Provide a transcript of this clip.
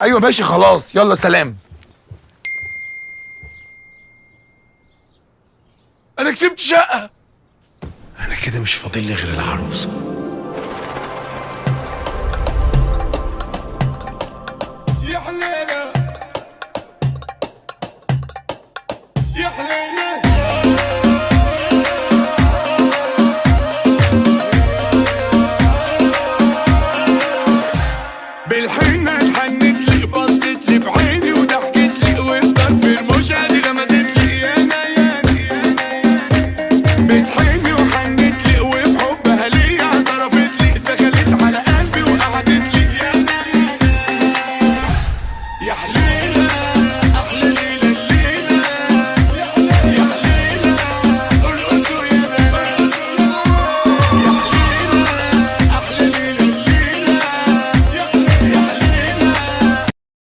ايوه ماشي خلاص، يلا سلام. انا كسبت شقه. انا كده مش فاضل لي غير العروسه. يا حليل